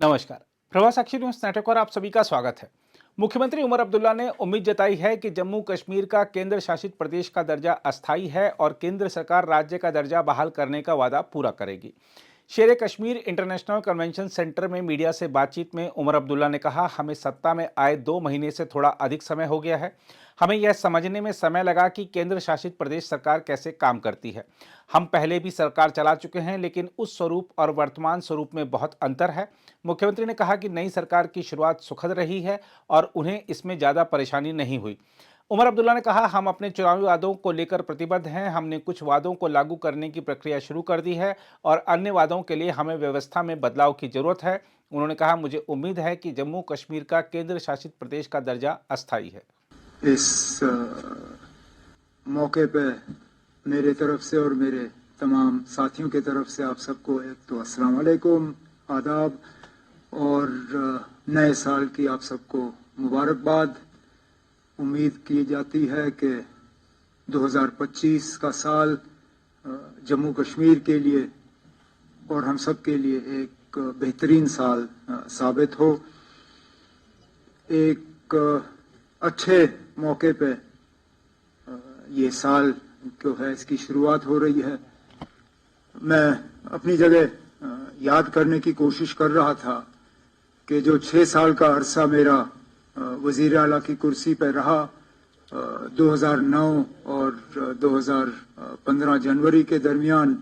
नमस्कार। प्रवास साक्षी news network पर आप सभी का स्वागत है। मुख्यमंत्री उमर अब्दुल्ला ने उम्मीद जताई है कि जम्मू कश्मीर का केंद्र शासित प्रदेश का दर्जा अस्थायी है और केंद्र सरकार राज्य का दर्जा बहाल करने का वादा पूरा करेगी। शेर कश्मीर इंटरनेशनल कन्वेंशन सेंटर में मीडिया से बातचीत में उमर अब्दुल्ला ने कहा, हमें सत्ता में आए 2 महीने से थोड़ा अधिक समय हो गया है। हमें यह समझने में समय लगा कि केंद्र शासित प्रदेश सरकार कैसे काम करती है। हम पहले भी सरकार चला चुके हैं, लेकिन उस स्वरूप और वर्तमान स्वरूप में बहुत अंतर है। मुख्यमंत्री ने कहा कि नई सरकार की शुरुआत सुखद रही है और उन्हें इसमें ज़्यादा परेशानी नहीं हुई। उमर अब्दुल्ला ने कहा, हम अपने चुनावी वादों को लेकर प्रतिबद्ध हैं। हमने कुछ वादों को लागू करने की प्रक्रिया शुरू कर दी है और अन्य वादों के लिए हमें व्यवस्था में बदलाव की जरूरत है। उन्होंने कहा, मुझे उम्मीद है कि जम्मू कश्मीर का केंद्र शासित प्रदेश का दर्जा अस्थायी है। इस मौके पे मेरे तरफ से और मेरे तमाम साथियों की तरफ से आप सबको एक तो अस्सलाम वालेकुम, आदाब और नए साल की आप सबको मुबारकबाद। उम्मीद की जाती है कि 2025 का साल जम्मू कश्मीर के लिए और हम सब के लिए एक बेहतरीन साल साबित हो। एक अच्छे मौके पे ये साल जो है इसकी शुरुआत हो रही है। मैं अपनी जगह याद करने की कोशिश कर रहा था कि जो 6 साल का अरसा मेरा वजीर आला की कुर्सी पर रहा, 2009 और 2015 जनवरी के दरमियान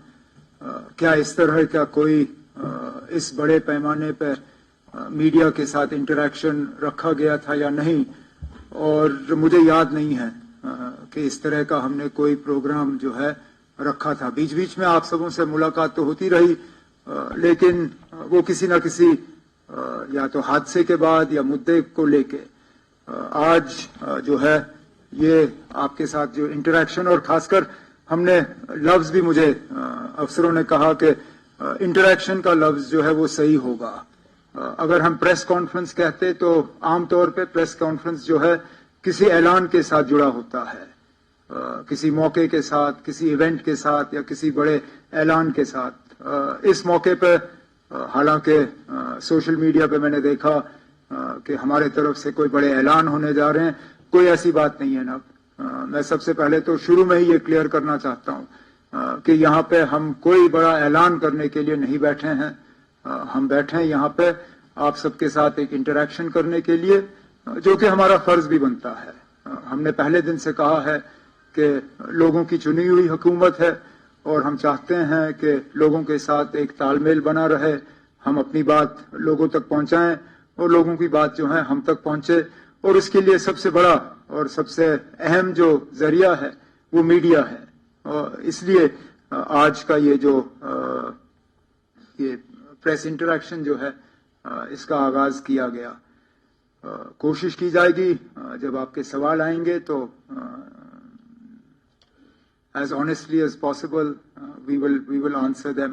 क्या इस तरह का कोई इस बड़े पैमाने पर मीडिया के साथ इंटरेक्शन रखा गया था या नहीं, और मुझे याद नहीं है कि इस तरह का हमने कोई प्रोग्राम जो है रखा था। बीच बीच में आप सबों से मुलाकात तो होती रही, लेकिन वो किसी ना किसी या तो हादसे के बाद या मुद्दे को लेके आज जो है ये आपके साथ जो इंटरेक्शन, और खासकर हमने लफ्ज भी, मुझे अफसरों ने कहा कि इंटरेक्शन का लफ्ज जो है वो सही होगा। अगर हम प्रेस कॉन्फ्रेंस कहते तो आमतौर पे प्रेस कॉन्फ्रेंस जो है किसी ऐलान के साथ जुड़ा होता है, किसी मौके के साथ, किसी इवेंट के साथ या किसी बड़े ऐलान के साथ। इस मौके पे हालांकि सोशल मीडिया पे मैंने देखा कि हमारे तरफ से कोई बड़े ऐलान होने जा रहे हैं। कोई ऐसी बात नहीं है ना। मैं सबसे पहले तो शुरू में ही ये क्लियर करना चाहता हूं कि यहाँ पे हम कोई बड़ा ऐलान करने के लिए नहीं बैठे हैं। हम बैठे हैं यहाँ पे आप सबके साथ एक इंटरेक्शन करने के लिए, जो कि हमारा फर्ज भी बनता है। हमने पहले दिन से कहा है कि लोगों की चुनी हुई हुकूमत है और हम चाहते हैं कि लोगों के साथ एक तालमेल बना रहे, हम अपनी बात लोगों तक पहुंचाएं और लोगों की बात जो है हम तक पहुंचे। और इसके लिए सबसे बड़ा और सबसे अहम जो जरिया है वो मीडिया है। और इसलिए आज का ये जो ये प्रेस इंटरेक्शन जो है इसका आगाज किया गया। कोशिश की जाएगी जब आपके सवाल आएंगे तो as honestly as possible we will answer them।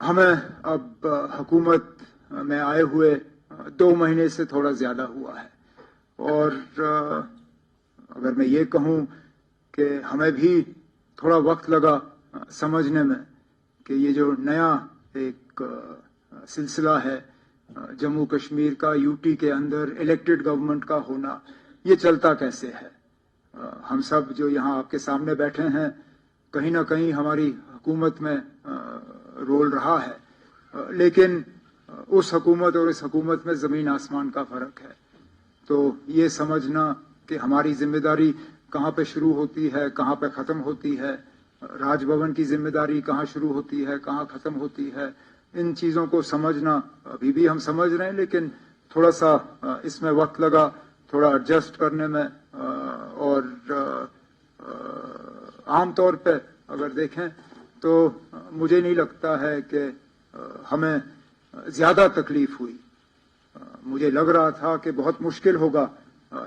हमें अब हुकूमत में आए हुए 2 महीने से थोड़ा ज्यादा हुआ है, और अगर मैं ये कहूँ कि हमें भी थोड़ा वक्त लगा समझने में कि ये जो नया एक सिलसिला है जम्मू कश्मीर का, यूटी के अंदर इलेक्टेड गवर्नमेंट का होना, ये चलता कैसे है। हम सब जो यहाँ आपके सामने बैठे हैं, कहीं ना कहीं हमारी हुकूमत में रोल रहा है, लेकिन उस हुकूमत और इस हुकूमत में जमीन आसमान का फर्क है। तो ये समझना कि हमारी जिम्मेदारी कहाँ पे शुरू होती है, कहाँ पे ख़त्म होती है, राजभवन की जिम्मेदारी कहाँ शुरू होती है, कहाँ ख़त्म होती है, इन चीज़ों को समझना अभी भी हम समझ रहे हैं, लेकिन थोड़ा सा इसमें वक्त लगा, थोड़ा एडजस्ट करने में। और आमतौर पे अगर देखें तो मुझे नहीं लगता है कि हमें ज़्यादा तकलीफ हुई। मुझे लग रहा था कि बहुत मुश्किल होगा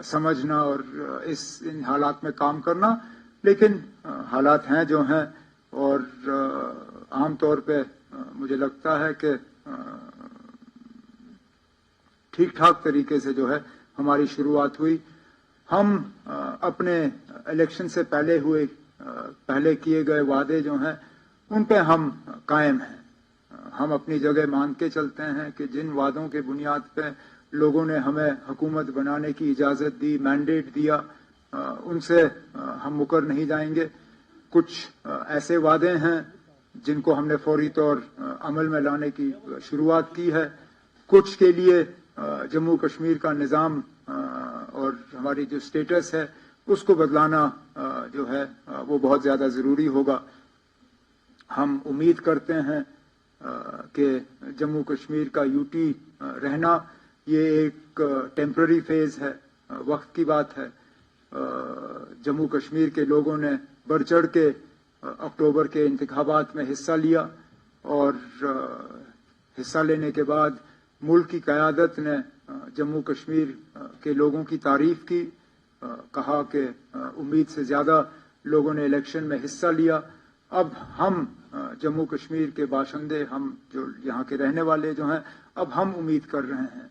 समझना और इन हालात में काम करना, लेकिन हालात हैं जो हैं, और आमतौर पे मुझे लगता है कि ठीक ठाक तरीके से जो है हमारी शुरुआत हुई। हम अपने इलेक्शन से पहले किए गए वादे जो हैं उन पे हम कायम हैं। हम अपनी जगह मान के चलते हैं कि जिन वादों के बुनियाद पे लोगों ने हमें हुकूमत बनाने की इजाज़त दी, मैंडेट दिया, उनसे हम मुकर नहीं जाएंगे। कुछ ऐसे वादे हैं जिनको हमने फौरी तौर अमल में लाने की शुरुआत की है। कुछ के लिए जम्मू कश्मीर का निज़ाम और हमारी जो स्टेटस है उसको बदलाना जो है वो बहुत ज़्यादा ज़रूरी होगा। हम उम्मीद करते हैं कि जम्मू कश्मीर का यूटी रहना ये एक टेम्पररी फेज है, वक्त की बात है। जम्मू कश्मीर के लोगों ने बढ़ चढ़ के अक्टूबर के इंतखाबात में हिस्सा लिया और हिस्सा लेने के बाद मुल्क की क़यादत ने जम्मू कश्मीर के लोगों की तारीफ की, कहा कि उम्मीद से ज़्यादा लोगों ने इलेक्शन में हिस्सा लिया। अब हम जम्मू कश्मीर के बाशिंदे, हम जो यहाँ के रहने वाले जो हैं, अब हम उम्मीद कर रहे हैं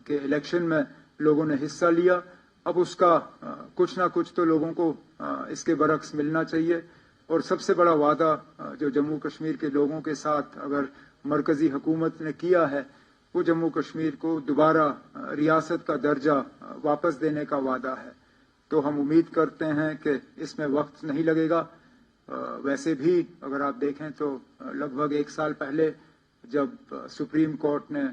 कि इलेक्शन में लोगों ने हिस्सा लिया, अब उसका कुछ ना कुछ तो लोगों को इसके बरक्स मिलना चाहिए। और सबसे बड़ा वादा जो जम्मू कश्मीर के लोगों के साथ अगर मरकजी हुकूमत ने किया है वो जम्मू कश्मीर को दोबारा रियासत का दर्जा वापस देने का वादा है। तो हम उम्मीद करते हैं कि इसमें वक्त नहीं लगेगा। वैसे भी अगर आप देखें तो लगभग 1 साल पहले जब सुप्रीम कोर्ट ने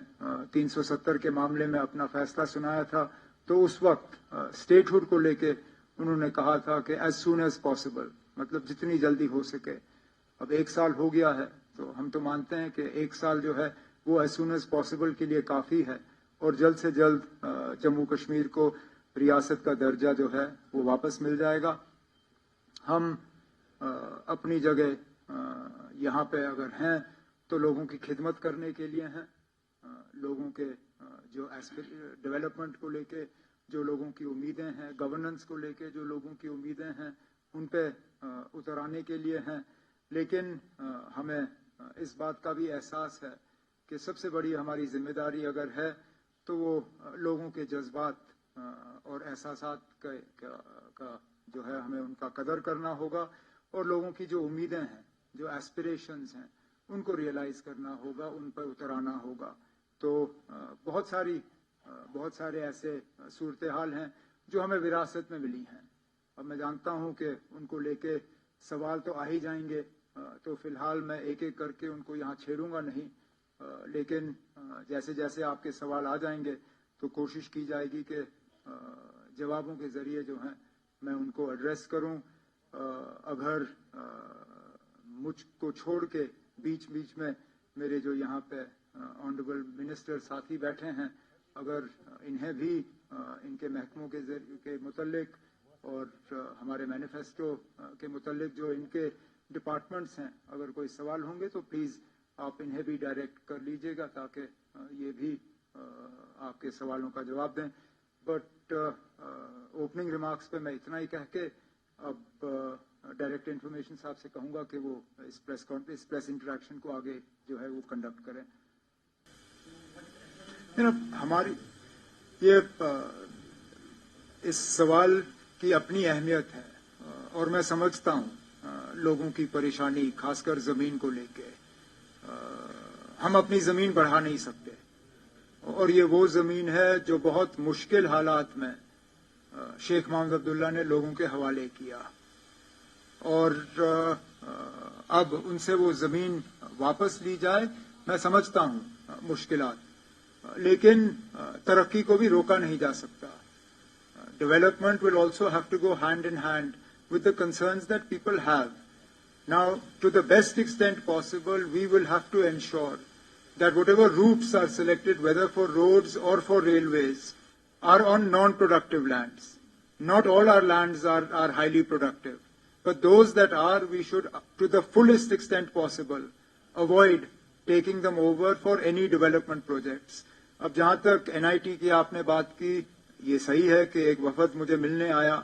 370 के मामले में अपना फैसला सुनाया था तो उस वक्त स्टेटहुड को लेके उन्होंने कहा था कि एज सून एज पॉसिबल, मतलब जितनी जल्दी हो सके। अब 1 साल हो गया है तो हम तो मानते हैं कि 1 साल जो है वो एज सून एज पॉसिबल के लिए काफ़ी है और जल्द से जल्द जम्मू कश्मीर को रियासत का दर्जा जो है वो वापस मिल जाएगा। हम अपनी जगह यहाँ पे अगर हैं तो लोगों की खिदमत करने के लिए हैं। लोगों के जो डेवलपमेंट को लेके जो लोगों की उम्मीदें हैं, गवर्नेंस को लेके जो लोगों की उम्मीदें हैं, उन पे उतर आने के लिए हैं। लेकिन हमें इस बात का भी एहसास है कि सबसे बड़ी हमारी जिम्मेदारी अगर है तो वो लोगों के जज्बात और एहसासात का जो है हमें उनका कदर करना होगा और लोगों की जो उम्मीदें हैं, जो एस्पिरेशंस हैं, उनको रियलाइज करना होगा, उन पर उतर आना होगा। तो बहुत सारे ऐसे सूरत हाल हैं जो हमें विरासत में मिली हैं। अब मैं जानता हूं कि उनको लेके सवाल तो आ ही जाएंगे, तो फिलहाल मैं एक एक करके उनको यहाँ छेड़ूंगा नहीं, लेकिन जैसे जैसे आपके सवाल आ जाएंगे तो कोशिश की जाएगी कि जवाबों के ज़रिए जो हैं मैं उनको एड्रेस करूं। अगर मुझको छोड़ के बीच बीच में मेरे जो यहाँ पे ऑनरेबल मिनिस्टर साथी बैठे हैं, अगर इन्हें भी इनके महकमों के मुतल्लिक और हमारे मैनिफेस्टो के मुतल्लिक जो इनके डिपार्टमेंट्स हैं, अगर कोई सवाल होंगे तो प्लीज़ आप इन्हें भी डायरेक्ट कर लीजिएगा ताकि ये भी आपके सवालों का जवाब दें। बट ओपनिंग रिमार्क्स पे मैं इतना ही कह के अब डायरेक्ट इन्फॉर्मेशन साहब से कहूँगा कि वो इस प्रेस इंटरेक्शन को आगे जो है वो कंडक्ट करें। हमारी ये इस सवाल की अपनी अहमियत है और मैं समझता हूँ लोगों की परेशानी, खासकर ज़मीन को लेके। हम अपनी ज़मीन बढ़ा नहीं सकते और ये वो ज़मीन है जो बहुत मुश्किल हालात में शेख मोहम्मद अब्दुल्ला ने लोगों के हवाले किया और अब उनसे वो ज़मीन वापस ली जाए। मैं समझता हूँ मुश्किलात, लेकिन तरक्की को भी रोका नहीं जा सकता। Development will also have to go hand in hand with the concerns that people have. Now, to the best extent possible, we will have to ensure that whatever routes are selected, whether for roads or for railways, are on non-productive lands. Not all our lands are highly productive, but those that are, we should, to the fullest extent possible, avoid taking them over for any development projects. अब जहाँ तक NIT की आपने बात की, ये सही है कि एक वफद मुझे मिलने आया,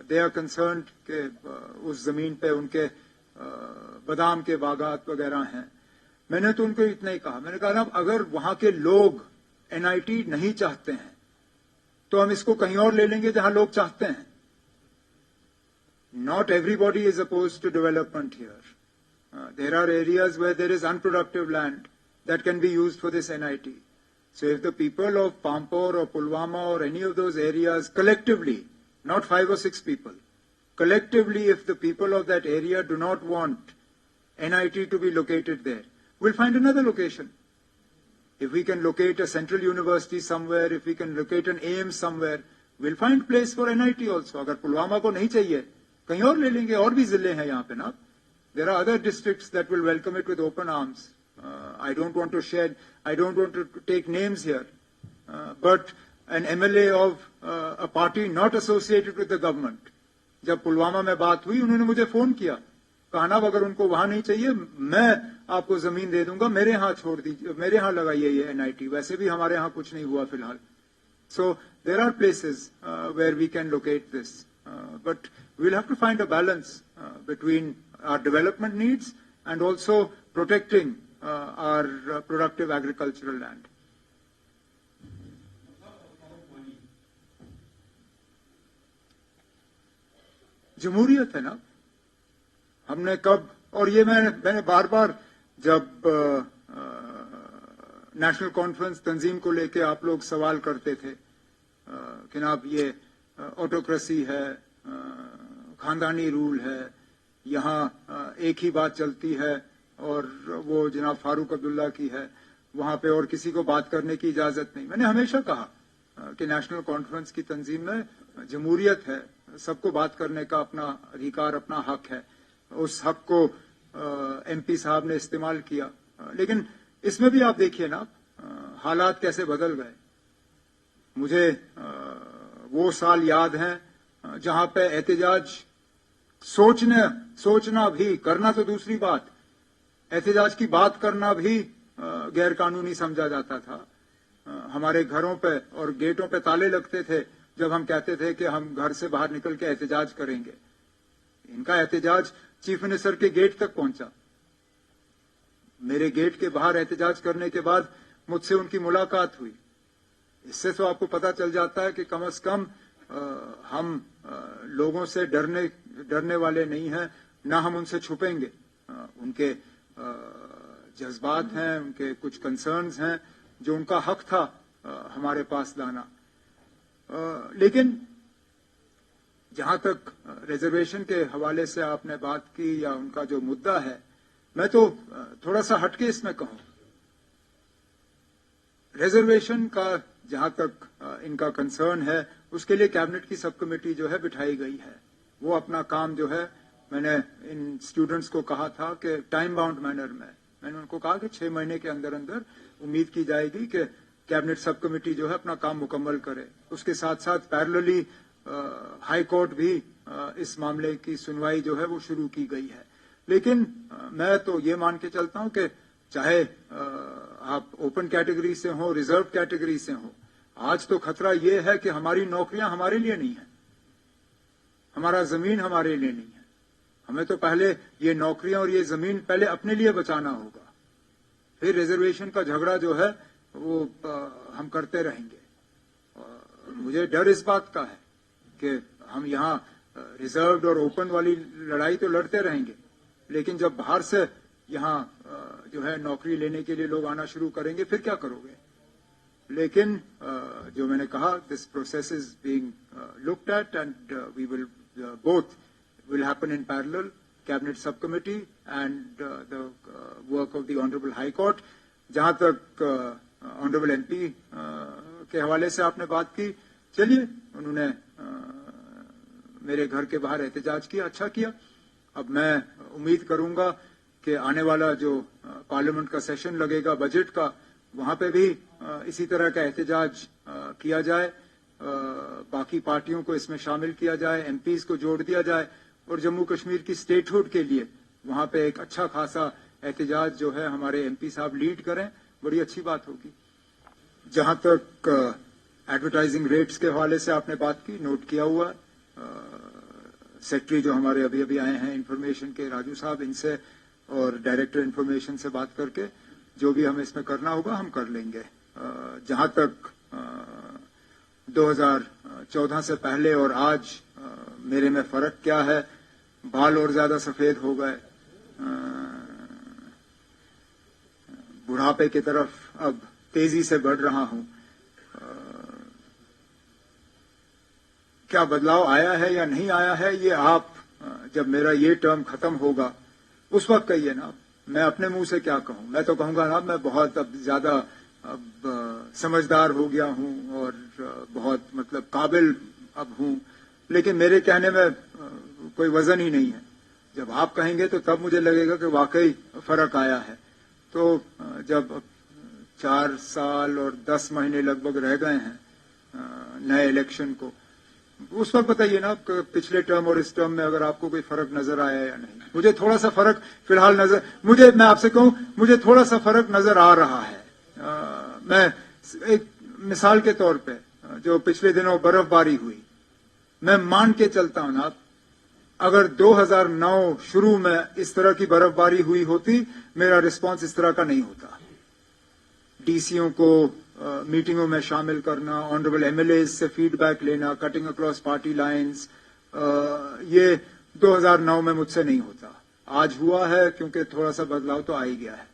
दे आर कंसर्न्ड कि उस ज़मीन पे उनके बादाम के बागात वगैरह हैं। मैंने तो उनको इतना ही कहा, मैंने कहा अगर वहाँ के लोग NIT नहीं चाहते हैं तो हम इसको कहीं और ले लेंगे जहाँ लोग चाहते हैं। Not everybody is opposed to development here. There are areas where there is unproductive land that can be used for this NIT. So if the people of Pampore or Pulwama or any of those areas collectively, not 5 or 6 people, collectively if the people of that area do not want NIT to be located there, we'll find another location. If we can locate a central university somewhere, if we can locate an AIIMS somewhere, we'll find place for NIT also. अगर पुलवामा को नहीं चाहिए, कहीं और ले लेंगे, और भी जिले हैं यहाँ पे ना. There are other districts that will welcome it with open arms. I don't want to take names here, but an MLA of a party not associated with the government, जब पुलवामा में बात हुई, उन्होंने मुझे फोन किया, कहना अगर उनको वहां नहीं चाहिए, मैं आपको जमीन दे दूंगा, मेरे यहाँ छोड़ दीजिए, मेरे यहाँ लगाइए ये NIT. वैसे भी हमारे यहाँ कुछ नहीं हुआ फिलहाल. So there are places where we can locate this, but we'll have to find a balance between our development needs and also protecting our productive agricultural land. जमहूरियत है ना, हमने कब, और ये मैंने बार बार जब नेशनल कॉन्फ्रेंस तंजीम को लेके आप लोग सवाल करते थे कि ना ये ऑटोक्रेसी है, खानदानी रूल है, यहाँ एक ही बात चलती है और वो जनाब फारूक अब्दुल्ला की है, वहां पे और किसी को बात करने की इजाजत नहीं. मैंने हमेशा कहा कि नेशनल कॉन्फ्रेंस की तंजीम में जमहूरियत है, सबको बात करने का अपना अधिकार, अपना हक है. उस हक को MP साहब ने इस्तेमाल किया, लेकिन इसमें भी आप देखिए ना हालात कैसे बदल गए. मुझे वो साल याद हैं जहां पे एहतजाज सोचना भी, करना तो दूसरी बात, एहतजाज की बात करना भी गैर कानूनी समझा जाता था. हमारे घरों पे और गेटों पे ताले लगते थे जब हम कहते थे कि हम घर से बाहर निकल के एहतजाज करेंगे. इनका एहतजाज चीफ मिनिस्टर के गेट तक पहुंचा. मेरे गेट के बाहर एहतजाज करने के बाद मुझसे उनकी मुलाकात हुई. इससे तो आपको पता चल जाता है कि कम से कम हम लोगों से डरने वाले नहीं हैं, ना हम उनसे छुपेंगे. उनके जज्बात हैं, उनके कुछ कंसर्न्स हैं जो उनका हक था हमारे पास लाना. लेकिन जहां तक रिजर्वेशन के हवाले से आपने बात की या उनका जो मुद्दा है, मैं तो थोड़ा सा हटके इसमें कहूं. रिजर्वेशन का जहां तक इनका कंसर्न है, उसके लिए कैबिनेट की सब कमेटी जो है बिठाई गई है. वो अपना काम जो है, मैंने इन स्टूडेंट्स को कहा था कि टाइम बाउंड मैनर में, मैंने उनको कहा कि 6 महीने के अंदर अंदर उम्मीद की जाएगी कि कैबिनेट सब कमेटी जो है अपना काम मुकम्मल करे. उसके साथ साथ पैरेलली हाई कोर्ट भी इस मामले की सुनवाई जो है वो शुरू की गई है. लेकिन मैं तो ये मान के चलता हूं कि चाहे आप ओपन कैटेगरी से हो, रिजर्व कैटेगरी से हो, आज तो खतरा ये है कि हमारी नौकरियां हमारे लिए नहीं है, हमारा जमीन हमारे लिए नहीं है. हमें तो पहले ये नौकरियां और ये जमीन पहले अपने लिए बचाना होगा, फिर रिजर्वेशन का झगड़ा जो है वो हम करते रहेंगे. मुझे डर इस बात का है कि हम यहाँ रिजर्व्ड और ओपन वाली लड़ाई तो लड़ते रहेंगे, लेकिन जब बाहर से यहाँ जो है नौकरी लेने के लिए लोग आना शुरू करेंगे, फिर क्या करोगे. लेकिन जो मैंने कहा, this process is being looked at and we will both will happen in parallel, cabinet subcommittee and the work of the honorable high court. जहां तक honorable MP के हवाले से आपने बात की, चलिए, उन्होंने मेरे घर के बाहर एहतजाज किया, अच्छा किया. अब मैं उम्मीद करूंगा कि आने वाला जो पार्लियामेंट का सेशन लगेगा बजट का, वहां पे भी इसी तरह का एहतजाज किया जाए, बाकी पार्टियों को इसमें शामिल किया जाए, MPs को जोड़ दिया जाए और जम्मू कश्मीर की स्टेटहुड के लिए वहां पे एक अच्छा खासा एहतजाज जो है हमारे MP साहब लीड करें, बड़ी अच्छी बात होगी. जहां तक एडवर्टाइजिंग रेट्स के हवाले से आपने बात की, नोट किया हुआ. सेक्रेटरी जो हमारे अभी अभी आए हैं इंफॉर्मेशन के, राजू साहब, इनसे और डायरेक्टर इंफॉर्मेशन से बात करके जो भी हमें इसमें करना होगा हम कर लेंगे. जहां तक 2014 से पहले और आज मेरे में फर्क क्या है, बाल और ज्यादा सफेद हो गए, बुढ़ापे की तरफ अब तेजी से बढ़ रहा हूं। क्या बदलाव आया है या नहीं आया है, ये आप जब मेरा ये टर्म खत्म होगा उस वक्त कहिए ना। मैं अपने मुंह से क्या कहूं? मैं तो कहूंगा ना मैं बहुत अब ज्यादा समझदार हो गया हूं और बहुत मतलब काबिल अब हूं, लेकिन मेरे कहने में कोई वजन ही नहीं है। जब आप कहेंगे तो तब मुझे लगेगा कि वाकई फर्क आया है। तो जब 4 साल और 10 महीने लगभग रह गए हैं नए इलेक्शन को, उस वक्त बताइए ना पिछले टर्म और इस टर्म में अगर आपको कोई फर्क नजर आया या नहीं। मुझे थोड़ा सा फर्क फिलहाल मैं आपसे कहूं, मुझे थोड़ा सा फर्क नजर आ रहा है। मैं एक मिसाल के तौर पे जो पिछले दिनों बर्फबारी हुई, मैं मान के चलता हूं ना, अगर 2009 शुरू में इस तरह की बर्फबारी हुई होती, मेरा रिस्पांस इस तरह का नहीं होता। डीसीओ को मीटिंगों में शामिल करना, ऑनरेबल एमएलए से फीडबैक लेना, कटिंग अक्रॉस पार्टी लाइंस, ये 2009 में मुझसे नहीं होता। आज हुआ है क्योंकि थोड़ा सा बदलाव तो आ ही गया है।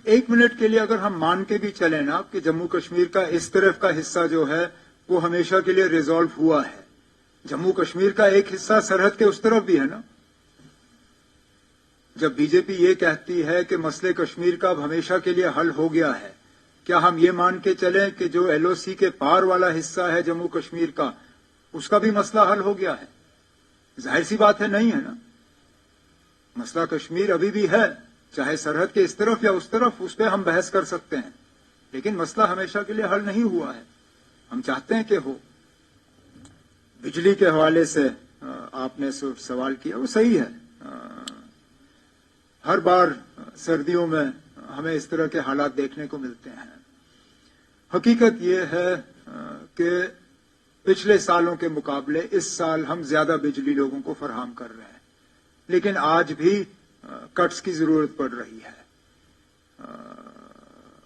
एक मिनट के लिए अगर हम मान के भी चले ना कि जम्मू कश्मीर का इस तरफ का हिस्सा जो है वो हमेशा के लिए रिजॉल्व हुआ है। जम्मू कश्मीर का एक हिस्सा सरहद के उस तरफ भी है ना। जब बीजेपी ये कहती है कि मसले कश्मीर का अब हमेशा के लिए हल हो गया है, क्या हम ये मान के चलें कि जो एलओसी के पार वाला हिस्सा है जम्मू कश्मीर का, उसका भी मसला हल हो गया है? जाहिर सी बात है, नहीं है ना। मसला कश्मीर अभी भी है, चाहे सरहद के इस तरफ या उस तरफ, उस पर हम बहस कर सकते हैं, लेकिन मसला हमेशा के लिए हल नहीं हुआ है। हम चाहते हैं कि हो। बिजली के हवाले से आपने सवाल किया, वो सही है। हर बार सर्दियों में हमें इस तरह के हालात देखने को मिलते हैं। हकीकत यह है कि पिछले सालों के मुकाबले इस साल हम ज्यादा बिजली लोगों को फराहम कर रहे हैं, लेकिन आज भी कट्स की जरूरत पड़ रही है।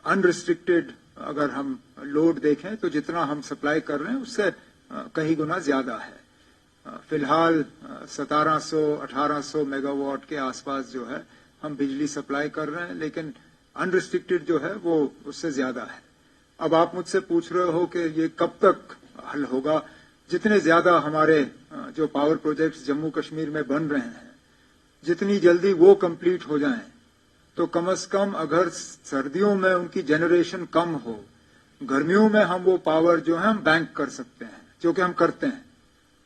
अनरिस्ट्रिक्टेड अगर हम लोड देखें तो जितना हम सप्लाई कर रहे हैं उससे कई गुना ज्यादा है। फिलहाल 1700-1800 मेगावाट के आसपास जो है हम बिजली सप्लाई कर रहे हैं, लेकिन अनरिस्ट्रिक्टेड जो है वो उससे ज्यादा है। अब आप मुझसे पूछ रहे हो कि ये कब तक हल होगा। जितने ज्यादा हमारे जो पावर प्रोजेक्ट्स जम्मू कश्मीर में बन रहे हैं, जितनी जल्दी वो कंप्लीट हो जाएं, तो कम से कम अगर सर्दियों में उनकी जनरेशन कम हो, गर्मियों में हम वो पावर जो है हम बैंक कर सकते हैं, जो कि हम करते हैं।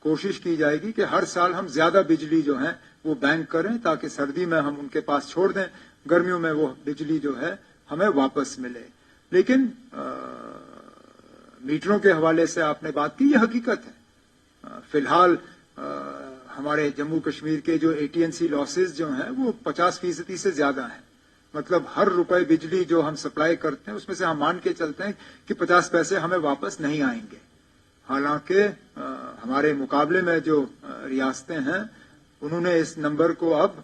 कोशिश की जाएगी कि हर साल हम ज्यादा बिजली जो है वो बैंक करें, ताकि सर्दी में हम उनके पास छोड़ दें, गर्मियों में वो बिजली जो है हमें वापस मिले। लेकिन मीटरों के हवाले से आपने बात की, ये हकीकत है। फिलहाल हमारे जम्मू कश्मीर के जो एटीएनसी लॉसेस जो हैं वो 50% से ज्यादा हैं। मतलब हर रुपए बिजली जो हम सप्लाई करते हैं उसमें से हम मान के चलते हैं कि 50 पैसे हमें वापस नहीं आएंगे। हालांकि हमारे मुकाबले में जो रियासतें हैं उन्होंने इस नंबर को अब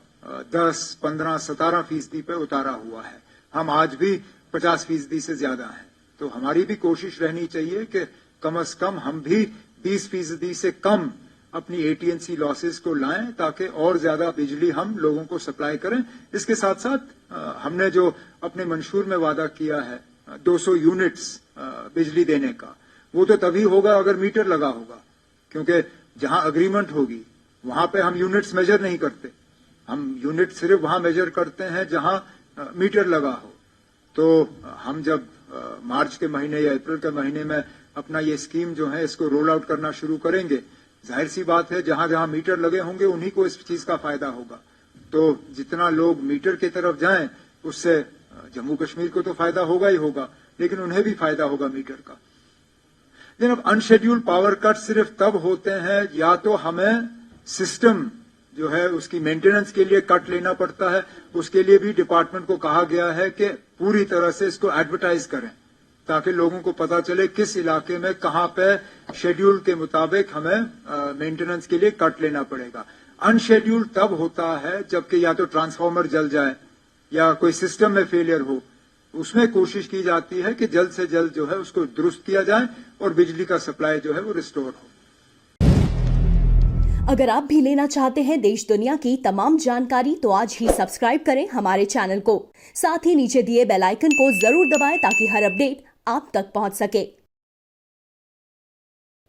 10, 15, 17% पे उतारा हुआ है। हम आज भी 50% से ज्यादा हैं। तो हमारी भी कोशिश रहनी चाहिए कि कम से कम हम भी 20% से कम अपनी एटीएनसी लॉसेस को लाएं, ताकि और ज्यादा बिजली हम लोगों को सप्लाई करें। इसके साथ साथ हमने जो अपने मंशूर में वादा किया है 200 यूनिट्स बिजली देने का, वो तो तभी होगा अगर मीटर लगा होगा, क्योंकि जहां अग्रीमेंट होगी वहां पे हम यूनिट्स मेजर नहीं करते। हम यूनिट सिर्फ वहां मेजर करते हैं जहां मीटर लगा हो। तो हम जब मार्च के महीने या अप्रैल के महीने में अपना ये स्कीम जो है इसको रोल आउट करना शुरू करेंगे, जाहिर सी बात है जहां जहां मीटर लगे होंगे उन्हीं को इस चीज का फायदा होगा। तो जितना लोग मीटर की तरफ जाएं उससे जम्मू कश्मीर को तो फायदा होगा ही होगा, लेकिन उन्हें भी फायदा होगा मीटर का। लेकिन अब अनशेड्यूल्ड पावर कट सिर्फ तब होते हैं या तो हमें सिस्टम जो है उसकी मेंटेनेंस के लिए कट लेना पड़ता है। उसके लिए भी डिपार्टमेंट को कहा गया है कि पूरी तरह से इसको एडवर्टाइज करें, ताकि लोगों को पता चले किस इलाके में कहां पे शेड्यूल के मुताबिक हमें मेंटेनेंस के लिए कट लेना पड़ेगा। अनशेड्यूल्ड तब होता है जबकि या तो ट्रांसफार्मर जल जाए या कोई सिस्टम में फेलियर हो। उसमें कोशिश की जाती है कि जल्द से जल्द जो है उसको दुरुस्त किया जाए और बिजली का सप्लाई जो है वो रिस्टोर हो। अगर आप भी लेना चाहते हैं देश दुनिया की तमाम जानकारी तो आज ही सब्सक्राइब करें हमारे चैनल को। साथ ही नीचे दिए बेल आइकन को जरूर दबाएं ताकि हर अपडेट आप तक पहुंच सके।